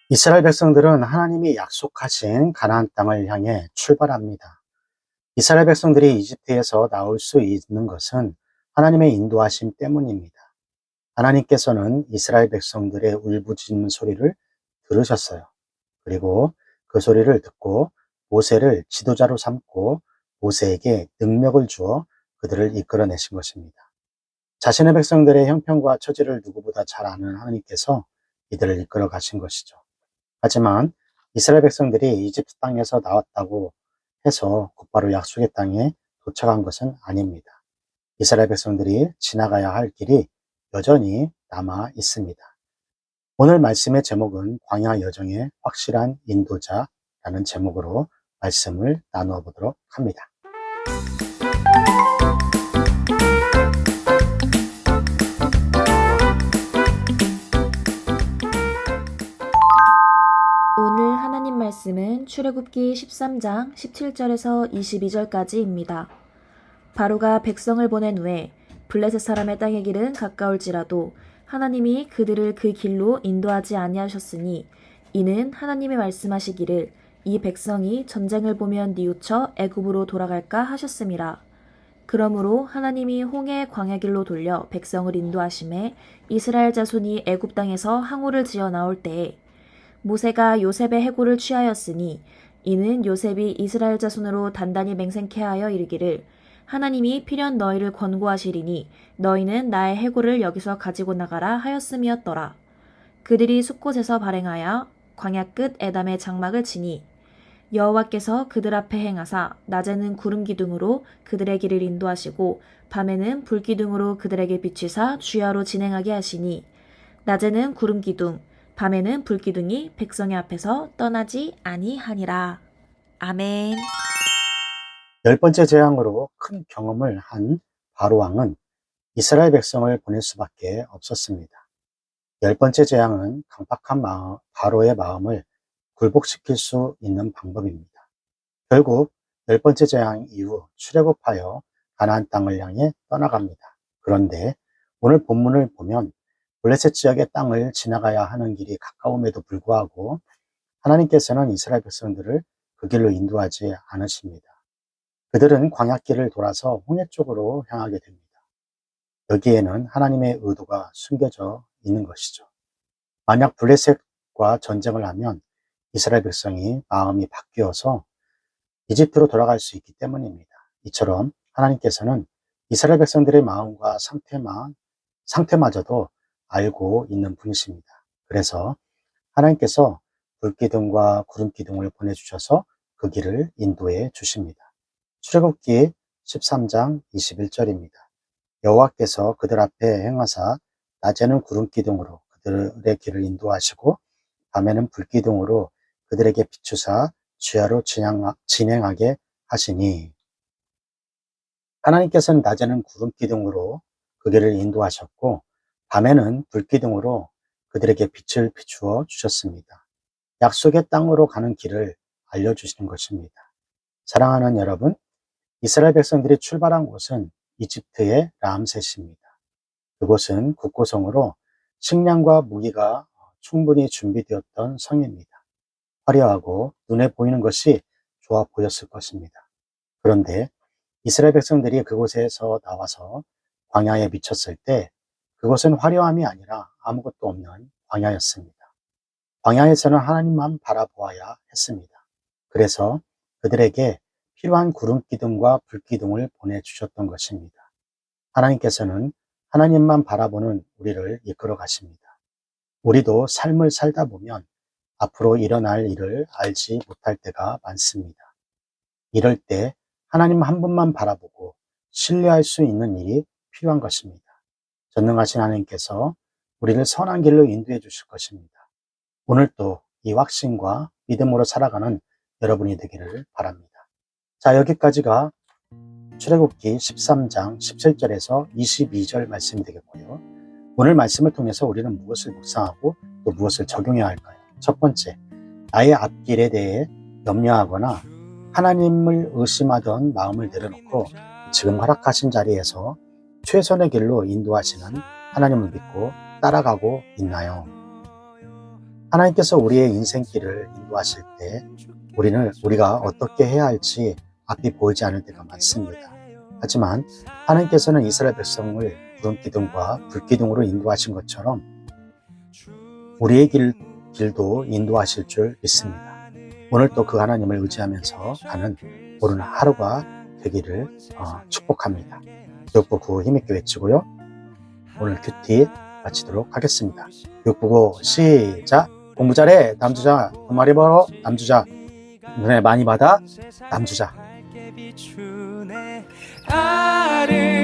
이스라엘 백성들은 하나님이 약속하신 가나안 땅을 향해 출발합니다. 이스라엘 백성들이 이집트에서 나올 수 있는 것은 하나님의 인도하심 때문입니다. 하나님께서는 이스라엘 백성들의 울부짖는 소리를 들으셨어요. 그리고 그 소리를 듣고 모세를 지도자로 삼고 모세에게 능력을 주어 그들을 이끌어내신 것입니다. 자신의 백성들의 형편과 처지를 누구보다 잘 아는 하나님께서 이들을 이끌어 가신 것이죠. 하지만 이스라엘 백성들이 이집트 땅에서 나왔다고 해서 곧바로 약속의 땅에 도착한 것은 아닙니다. 이스라엘 백성들이 지나가야 할 길이 여전히 남아 있습니다. 오늘 말씀의 제목은 광야 여정의 확실한 인도자라는 제목으로 말씀을 나누어 보도록 합니다. 오늘 하나님 말씀은 출애굽기 13장 17절에서 22절까지입니다. 바로가 백성을 보낸 후에 블레셋 사람의 땅의 길은 가까울지라도 하나님이 그들을 그 길로 인도하지 아니하셨으니 이는 하나님이 말씀하시기를 이 백성이 전쟁을 보면 뉘우쳐 애굽으로 돌아갈까 하셨음이라. 그러므로 하나님이 홍해 광야길로 돌려 백성을 인도하심에 이스라엘 자손이 애굽 땅에서 항우를 지어 나올 때에 모세가 요셉의 해골을 취하였으니 이는 요셉이 이스라엘 자손으로 단단히 맹생케 하여 이르기를 하나님이 필연 너희를 권고하시리니 너희는 나의 해골을 여기서 가지고 나가라 하였음이었더라. 그들이 숲곳에서 발행하여 광야 끝 에담의 장막을 치니 여호와께서 그들 앞에 행하사 낮에는 구름 기둥으로 그들의 길을 인도하시고 밤에는 불 기둥으로 그들에게 비추사 주야로 진행하게 하시니 낮에는 구름 기둥 밤에는 불 기둥이 백성의 앞에서 떠나지 아니하니라. 아멘. 열 번째 재앙으로 큰 경험을 한 바로 왕은 이스라엘 백성을 보낼 수밖에 없었습니다. 열 번째 재앙은 강팍한 바로의 마음을 굴복시킬 수 있는 방법입니다. 결국 열 번째 재앙 이후 출애굽하여 가나안 땅을 향해 떠나갑니다. 그런데 오늘 본문을 보면 블레셋 지역의 땅을 지나가야 하는 길이 가까움에도 불구하고 하나님께서는 이스라엘 백성들을 그 길로 인도하지 않으십니다. 그들은 광야길을 돌아서 홍해 쪽으로 향하게 됩니다. 여기에는 하나님의 의도가 숨겨져 있는 것이죠. 만약 블레셋과 전쟁을 하면 이스라엘 백성이 마음이 바뀌어서 이집트로 돌아갈 수 있기 때문입니다. 이처럼 하나님께서는 이스라엘 백성들의 마음과 상태마저도 알고 있는 분이십니다. 그래서 하나님께서 불기둥과 구름기둥을 보내주셔서 그 길을 인도해 주십니다. 출애굽기 13장 21절입니다. 여호와께서 그들 앞에 행하사 낮에는 구름기둥으로 그들의 길을 인도하시고 밤에는 불기둥으로 그들에게 비추사 주야로 진행하게 하시니, 하나님께서는 낮에는 구름기둥으로 그 길을 인도하셨고 밤에는 불기둥으로 그들에게 빛을 비추어 주셨습니다. 약속의 땅으로 가는 길을 알려주시는 것입니다. 사랑하는 여러분, 이스라엘 백성들이 출발한 곳은 이집트의 람셋입니다. 그곳은 국고성으로 식량과 무기가 충분히 준비되었던 성입니다. 화려하고 눈에 보이는 것이 좋아 보였을 것입니다. 그런데 이스라엘 백성들이 그곳에서 나와서 광야에 미쳤을 때 그것은 화려함이 아니라 아무것도 없는 광야였습니다. 광야에서는 하나님만 바라보아야 했습니다. 그래서 그들에게 필요한 구름기둥과 불기둥을 보내주셨던 것입니다. 하나님께서는 하나님만 바라보는 우리를 이끌어 가십니다. 우리도 삶을 살다 보면 앞으로 일어날 일을 알지 못할 때가 많습니다. 이럴 때 하나님 한 분만 바라보고 신뢰할 수 있는 일이 필요한 것입니다. 전능하신 하나님께서 우리를 선한 길로 인도해 주실 것입니다. 오늘도 이 확신과 믿음으로 살아가는 여러분이 되기를 바랍니다. 자, 여기까지가 출애굽기 13장 17절에서 22절 말씀이 되겠고요. 오늘 말씀을 통해서 우리는 무엇을 묵상하고 또 무엇을 적용해야 할까요? 첫 번째, 나의 앞길에 대해 염려하거나 하나님을 의심하던 마음을 내려놓고 지금 허락하신 자리에서 최선의 길로 인도하시는 하나님을 믿고 따라가고 있나요? 하나님께서 우리의 인생길을 인도하실 때 우리가 어떻게 해야 할지 앞이 보이지 않을 때가 많습니다. 하지만 하나님께서는 이스라엘 백성을 구름 기둥과 불 기둥으로 인도하신 것처럼 우리의 길도 인도하실 줄 믿습니다. 오늘 또 그 하나님을 의지하면서 가는 오늘 하루가 되기를 축복합니다. 교육부 구호 힘있게 외치고요. 오늘 큐티 마치도록 하겠습니다. 교육부고 시작! 공부 잘해 남주자, 돈 많이 벌어 남주자, 눈에 많이 받아 남주자.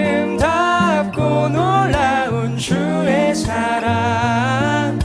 아름답고 놀라운 주의 사랑